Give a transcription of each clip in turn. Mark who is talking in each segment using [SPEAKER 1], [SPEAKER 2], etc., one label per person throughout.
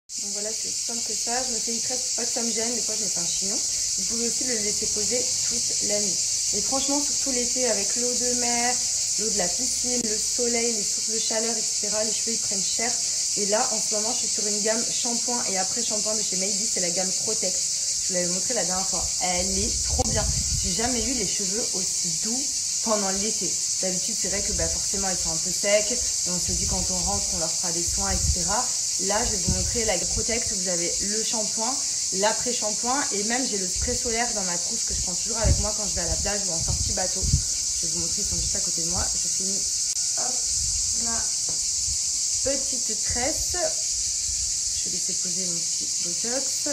[SPEAKER 1] Donc voilà, c'est aussi simple que ça. Je me fais une tresse, pas que ça me gêne, des fois je me fais un chignon. Vous pouvez aussi le laisser poser toute la nuit. Et franchement, surtout l'été avec l'eau de mer, l'eau de la piscine, le soleil, les sources de chaleur, etc. Les cheveux ils prennent cher. Et là, en ce moment, je suis sur une gamme shampoing et après shampoing de chez Maybe, c'est la gamme Protect. Je vous l'avais montré la dernière fois. Elle est trop bien. J'ai jamais eu les cheveux aussi doux pendant l'été. D'habitude, c'est vrai que forcément, ils sont un peu secs. Et on se dit quand on rentre, on leur fera des soins, etc. Là, je vais vous montrer la Protect. Vous avez le shampoing, l'après-shampoing et même j'ai le spray solaire dans ma trousse que je prends toujours avec moi quand je vais à la plage ou en sortie bateau. Je vais vous montrer, ils sont juste à côté de moi. Je finis hop, ma petite tresse. Je vais laisser poser mon petit botox.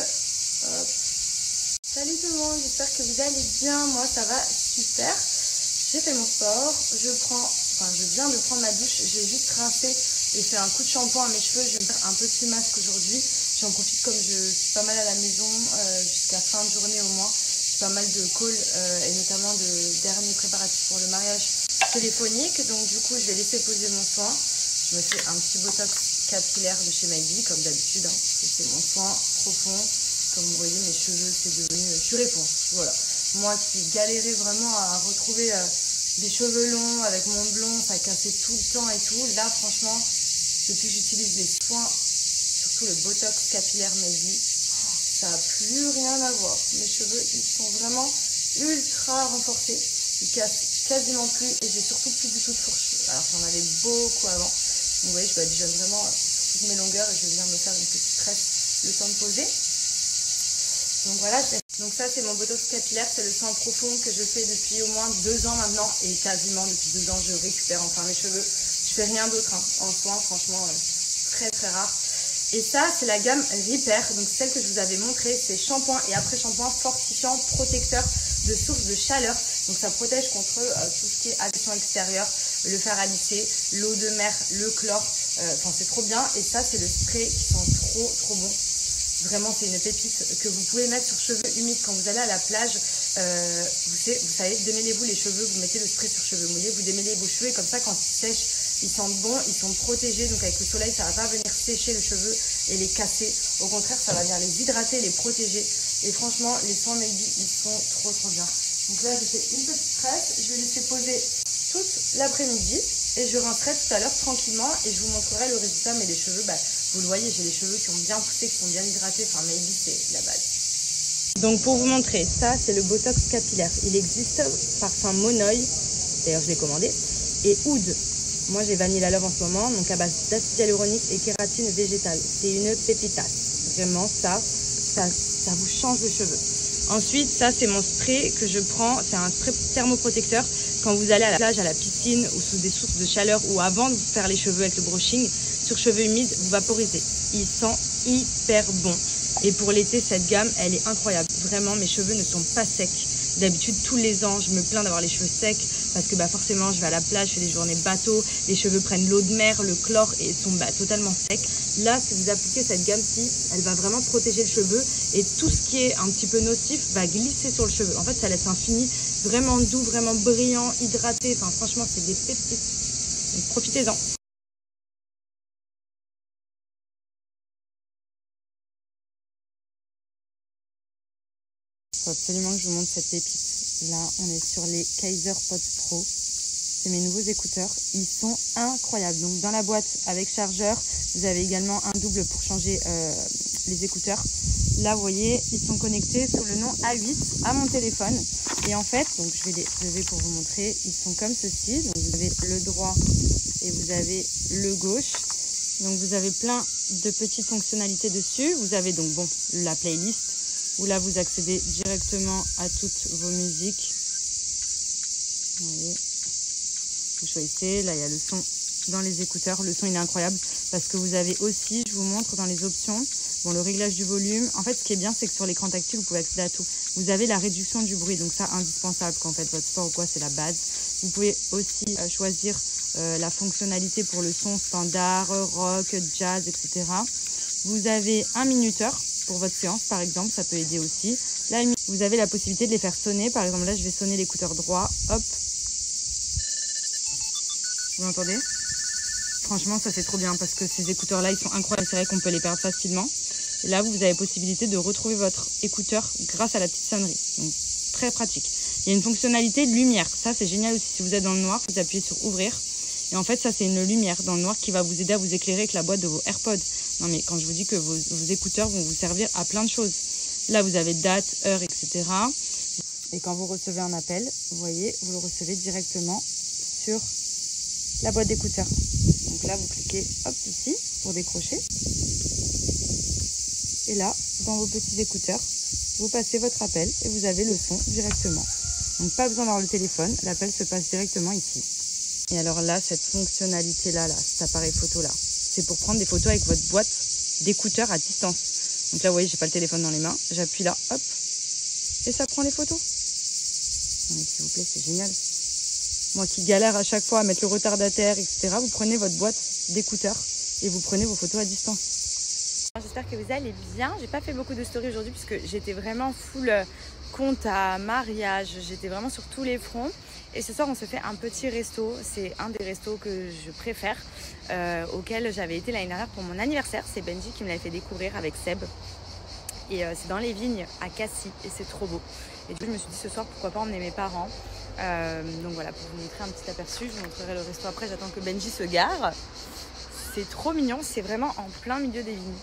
[SPEAKER 1] Hop. Salut tout le monde, j'espère que vous allez bien. Moi, ça va super. J'ai fait mon sport. Je viens de prendre ma douche. J'ai juste rincé et fait un coup de shampoing à mes cheveux. Je vais me faire un petit masque aujourd'hui. J'en profite comme je suis pas mal à la maison jusqu'à fin de journée au moins. J'ai pas mal de calls et notamment de derniers préparatifs pour le mariage téléphonique. Donc du coup, je vais laisser poser mon soin. Je me fais un petit botox capillaire de chez Maybe comme d'habitude. C'est mon soin profond. Comme vous voyez, mes cheveux, c'est devenu... Je suis réponse, voilà. Moi qui galérais vraiment à retrouver des cheveux longs avec mon blond, ça cassait tout le temps et tout. Là, franchement, depuis que j'utilise les soins, surtout le botox capillaire Maybe, ça n'a plus rien à voir. Mes cheveux, ils sont vraiment ultra renforcés. Ils cassent quasiment plus et j'ai surtout plus du tout de fourche. Alors j'en avais beaucoup avant. Vous voyez, je badigeonne vraiment sur toutes mes longueurs et je viens me faire une petite tresse le temps de poser. Donc voilà, donc ça c'est mon botox capillaire, c'est le soin profond que je fais depuis au moins 2 ans maintenant et quasiment depuis 2 ans je récupère enfin mes cheveux. Je fais rien d'autre en soin, franchement très très rare. Et ça c'est la gamme Repair, donc celle que je vous avais montrée, c'est shampoing et après shampoing fortifiant, protecteur de source de chaleur. Donc ça protège contre tout ce qui est agression extérieure, le fer à lisser, l'eau de mer, le chlore, enfin c'est trop bien. Et ça c'est le spray qui sent trop bon. Vraiment, c'est une pépite que vous pouvez mettre sur cheveux humides quand vous allez à la plage. Vous savez, démêlez-vous les cheveux, vous mettez le spray sur cheveux mouillés, vous démêlez vos cheveux et comme ça, quand ils sèchent, ils sentent bon, ils sont protégés. Donc avec le soleil, ça ne va pas venir sécher les cheveux et les casser. Au contraire, ça va venir les hydrater, les protéger. Et franchement, les soins Maybe, ils sont trop bien. Donc là, j'ai fait une petite tresse. Je vais laisser poser toute l'après-midi et je rincerai tout à l'heure tranquillement et je vous montrerai le résultat. Mais les cheveux, vous le voyez, j'ai les cheveux qui ont bien poussé, qui sont bien hydratés. Enfin, Maybe, c'est la base. Donc pour vous montrer, ça c'est le botox capillaire. Il existe parfum Monoï, d'ailleurs je l'ai commandé, et Oud. Moi j'ai Vanilla Love en ce moment, donc à base d'acide hyaluronique et kératine végétale. C'est une pépitasse. Vraiment, ça vous change les cheveux. Ensuite, ça c'est mon spray que je prends, c'est un spray thermoprotecteur. Quand vous allez à la plage, à la piscine ou sous des sources de chaleur ou avant de vous faire les cheveux avec le brushing, sur cheveux humides, vous vaporisez. Il sent hyper bon. Et pour l'été, cette gamme, elle est incroyable. Vraiment, mes cheveux ne sont pas secs. D'habitude, tous les ans, je me plains d'avoir les cheveux secs parce que forcément, je vais à la plage, je fais des journées bateau, les cheveux prennent l'eau de mer, le chlore et sont totalement secs. Là, si vous appliquez cette gamme-ci, elle va vraiment protéger le cheveu et tout ce qui est un petit peu nocif va glisser sur le cheveu. En fait, ça laisse un fini vraiment doux, vraiment brillant, hydraté. Enfin, franchement, c'est des pépites. Donc, profitez-en. Il faut absolument que je vous montre cette pépite. Là, on est sur les Kaiser Pods Pro. C'est mes nouveaux écouteurs. Ils sont incroyables. Donc, dans la boîte avec chargeur, vous avez également un double pour changer les écouteurs. Là, vous voyez, ils sont connectés sous le nom A8 à mon téléphone. Et en fait, donc je vais les lever pour vous montrer. Ils sont comme ceci. Donc, vous avez le droit et vous avez le gauche. Donc, vous avez plein de petites fonctionnalités dessus. Vous avez donc, la playlist. Où là, vous accédez directement à toutes vos musiques. Vous voyez, vous choisissez. Là, il y a le son dans les écouteurs. Le son, il est incroyable parce que vous avez aussi, je vous montre dans les options, le réglage du volume. En fait, ce qui est bien, c'est que sur l'écran tactile, vous pouvez accéder à tout. Vous avez la réduction du bruit, donc ça, indispensable quand vous faites votre sport ou quoi, c'est la base. Vous pouvez aussi choisir la fonctionnalité pour le son standard, rock, jazz, etc. Vous avez un minuteur. Pour votre séance, par exemple, ça peut aider aussi. Là, vous avez la possibilité de les faire sonner. Par exemple, là, je vais sonner l'écouteur droit. Hop. Vous entendez? Franchement, ça c'est trop bien parce que ces écouteurs-là, ils sont incroyables. C'est vrai qu'on peut les perdre facilement. Et là, vous avez possibilité de retrouver votre écouteur grâce à la petite sonnerie. Donc, très pratique. Il y a une fonctionnalité lumière. Ça, c'est génial aussi. Si vous êtes dans le noir, vous appuyez sur ouvrir. Et en fait, ça, c'est une lumière dans le noir qui va vous aider à vous éclairer avec la boîte de vos AirPods. Non, mais quand je vous dis que vos écouteurs vont vous servir à plein de choses. Là, vous avez date, heure, etc. Et quand vous recevez un appel, vous voyez, vous le recevez directement sur la boîte d'écouteurs. Donc là, vous cliquez hop ici pour décrocher. Et là, dans vos petits écouteurs, vous passez votre appel et vous avez le son directement. Donc pas besoin d'avoir le téléphone, l'appel se passe directement ici. Et alors là, cette fonctionnalité-là, cet appareil photo-là, c'est pour prendre des photos avec votre boîte d'écouteurs à distance. Donc là, vous voyez, j'ai pas le téléphone dans les mains, j'appuie là, hop, et ça prend les photos. Non mais s'il vous plaît, c'est génial. Moi qui galère à chaque fois à mettre le retardataire, etc., vous prenez votre boîte d'écouteurs et vous prenez vos photos à distance. J'espère que vous allez bien. J'ai pas fait beaucoup de stories aujourd'hui puisque j'étais vraiment full compta, mariage, j'étais vraiment sur tous les fronts. Et ce soir, on se fait un petit resto. C'est un des restos que je préfère, auquel j'avais été l'année dernière pour mon anniversaire. C'est Benji qui me l'avait fait découvrir avec Seb. Et c'est dans les vignes à Cassis et c'est trop beau. Et du coup, je me suis dit ce soir, pourquoi pas emmener mes parents. Donc voilà, pour vous montrer un petit aperçu, je vous montrerai le resto après. J'attends que Benji se gare. C'est trop mignon, c'est vraiment en plein milieu des vignes.